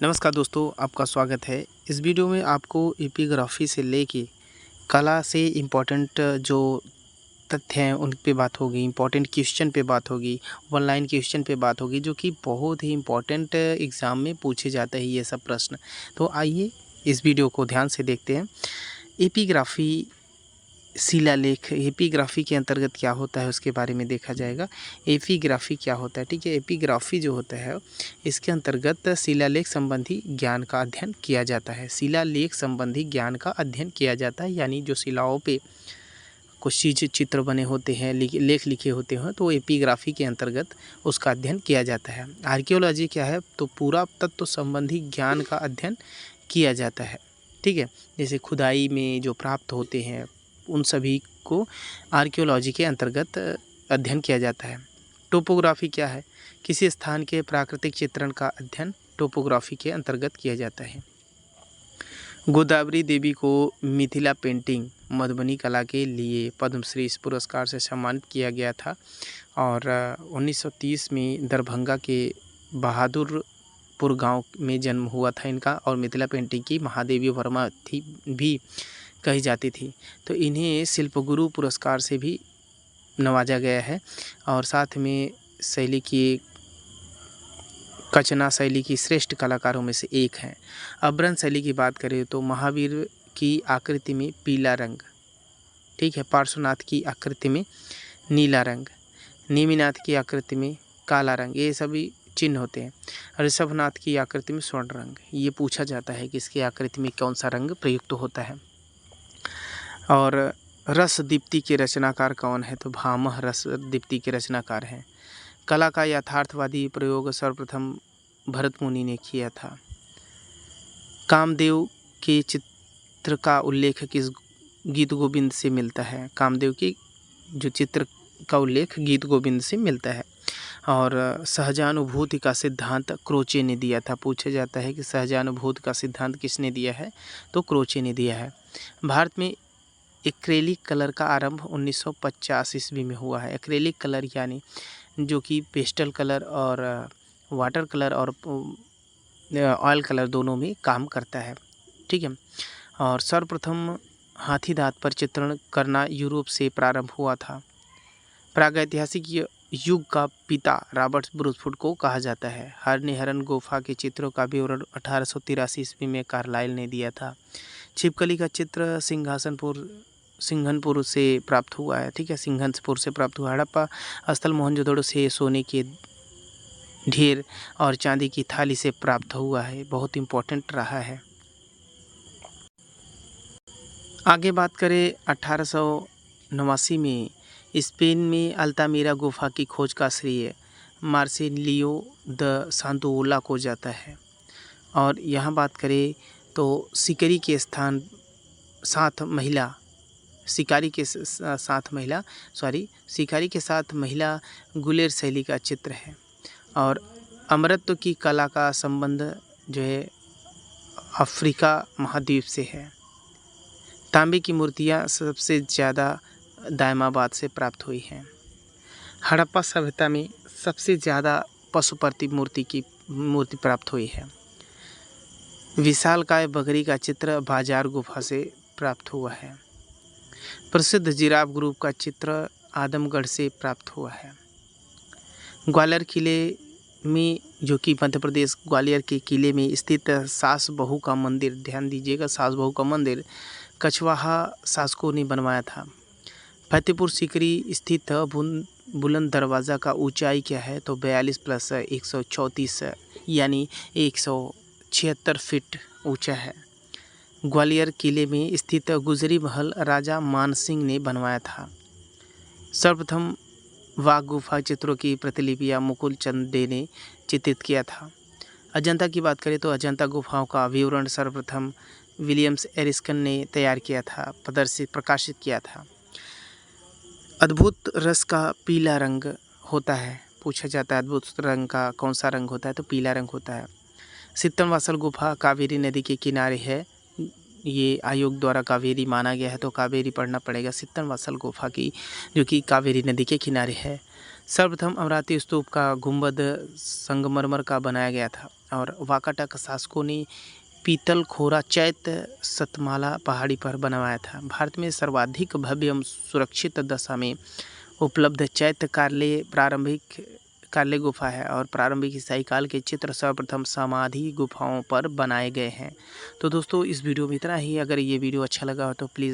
नमस्कार दोस्तों, आपका स्वागत है। इस वीडियो में आपको एपिग्राफी से लेके कला से इम्पोर्टेंट जो तथ्य हैं उन पे बात होगी, इम्पोर्टेंट क्वेश्चन पे बात होगी, वन लाइन क्वेश्चन पे बात होगी जो कि बहुत ही इम्पोर्टेंट एग्ज़ाम में पूछे जाते हैं ये सब प्रश्न। तो आइए इस वीडियो को ध्यान से देखते हैं। एपिग्राफी शिलालेख, एपिग्राफी के अंतर्गत क्या होता है उसके बारे में देखा जाएगा। एपिग्राफी क्या होता है, ठीक है। एपिग्राफी जो होता है इसके अंतर्गत शिलालेख संबंधी ज्ञान का अध्ययन किया जाता है। शिलालेख संबंधी ज्ञान का अध्ययन किया जाता है, यानी जो शिलाओं पे कुछ चीज़ चित्र बने होते हैं, लेख लिखे होते हैं, तो एपिग्राफी के अंतर्गत उसका अध्ययन किया जाता है। आर्कियोलॉजी क्या है, तो पूरा तत्व संबंधी ज्ञान का अध्ययन किया जाता है, ठीक है। जैसे खुदाई में जो प्राप्त होते हैं उन सभी को आर्कियोलॉजी के अंतर्गत अध्ययन किया जाता है। टोपोग्राफी क्या है, किसी स्थान के प्राकृतिक चित्रण का अध्ययन टोपोग्राफी के अंतर्गत किया जाता है। गोदावरी देवी को मिथिला पेंटिंग मधुबनी कला के लिए पद्मश्री इस पुरस्कार से सम्मानित किया गया था और 1930 में दरभंगा के बहादुरपुर गांव में जन्म हुआ था इनका, और मिथिला पेंटिंग की महादेवी वर्मा थी भी कही जाती थी। तो इन्हें शिल्पगुरु पुरस्कार से भी नवाजा गया है और साथ में शैली की कचना शैली की श्रेष्ठ कलाकारों में से एक हैं। अभ्रंश शैली की बात करें तो महावीर की आकृति में पीला रंग, ठीक है। पार्श्वनाथ की आकृति में नीला रंग, नेमिनाथ की आकृति में काला रंग, ये सभी चिन्ह होते हैं। ऋषभनाथ की आकृति में स्वर्ण रंग। ये पूछा जाता है कि इसकी आकृति में कौन सा रंग प्रयुक्त होता है। और रस दीप्ति के रचनाकार कौन है, तो भामह रस दीप्ति के रचनाकार हैं। कला का यथार्थवादी प्रयोग सर्वप्रथम भरत मुनि ने किया था। कामदेव के चित्र का उल्लेख किस गीत गोविंद से मिलता है, कामदेव की जो चित्र का उल्लेख गीत गोविंद से मिलता है। और सहजानुभूति का सिद्धांत क्रोचे ने दिया था। पूछा जाता है कि सहजानुभूति का सिद्धांत किसने दिया है, तो क्रोचे ने दिया है। भारत में एक्रेलिक कलर का आरंभ 1950 ईस्वी में हुआ है। एक्रेलिक कलर यानी जो कि पेस्टल कलर और वाटर कलर और ऑयल कलर दोनों में काम करता है, ठीक है। और सर्वप्रथम हाथी दांत पर चित्रण करना यूरोप से प्रारंभ हुआ था। प्रागैतिहासिक युग का पिता रॉबर्ट ब्रूसफुट को कहा जाता है। हरनिहरन गुफा के चित्रों का विवरण 1883 ईस्वी में कार्लाइल ने दिया था। छिपकली का चित्र सिंघनपुर से प्राप्त हुआ है, ठीक है। सिंघनपुर से प्राप्त हुआ। हड़प्पा स्थल मोहनजोदड़ो से सोने के ढेर और चांदी की थाली से प्राप्त हुआ है, बहुत इम्पोर्टेंट रहा है। आगे बात करें 1889 में स्पेन में अल्तामिरा गुफा की खोज का श्रेय मार्सेलियो द सांतोला को जाता है। और यहाँ बात करें तो शिकारी के साथ महिला गुलेर शैली का चित्र है। और अमरत्व की कला का संबंध जो है अफ्रीका महाद्वीप से है। तांबे की मूर्तियाँ सबसे ज़्यादा दायमाबाद से प्राप्त हुई हैं। हड़प्पा सभ्यता में सबसे ज़्यादा पशुपति मूर्ति प्राप्त हुई है। विशालकाय बकरी का चित्र बाजार गुफा से प्राप्त हुआ है। प्रसिद्ध जिराफ ग्रुप का चित्र आदमगढ़ से प्राप्त हुआ है। ग्वालियर किले में, जो कि मध्य प्रदेश ग्वालियर के किले में स्थित सास बहू का मंदिर, ध्यान दीजिएगा, सास बहू का मंदिर कछवाहा शासकों ने बनवाया था। फतेहपुर सीकरी स्थित बुलंद दरवाज़ा का ऊंचाई क्या है, तो 42 + 134 यानी 176 फीट ऊंचा है। ग्वालियर किले में स्थित गुजरी महल राजा मान सिंह ने बनवाया था। सर्वप्रथम वाघ गुफा चित्रों की प्रतिलिपियां मुकुल चंद डे ने चित्रित किया था। अजंता की बात करें तो अजंता गुफाओं का विवरण सर्वप्रथम विलियम्स एरिस्कन ने तैयार किया था, प्रकाशित किया था। अद्भुत रस का पीला रंग होता है। पूछा जाता है अद्भुत रंग का कौन सा रंग होता है, तो पीला रंग होता है। सित्तनवासल गुफा कावेरी नदी के किनारे है। ये आयोग द्वारा कावेरी माना गया है, तो कावेरी पढ़ना पड़ेगा। सित्तनवासल गुफा की जो कि कावेरी नदी के किनारे है। सर्वप्रथम अमरावती स्तूप का गुंबद संगमरमर का बनाया गया था और वाकाटक शासकों ने पीतल खोरा चैत्य सतमाला पहाड़ी पर बनवाया था। भारत में सर्वाधिक भव्य एवं सुरक्षित दशा में उपलब्ध चैत्य कार्ले गुफा है और प्रारंभिक ईसाई काल के चित्र सर्वप्रथम समाधि गुफाओं पर बनाए गए हैं। तो दोस्तों इस वीडियो में इतना ही। अगर ये वीडियो अच्छा लगा हो तो प्लीज़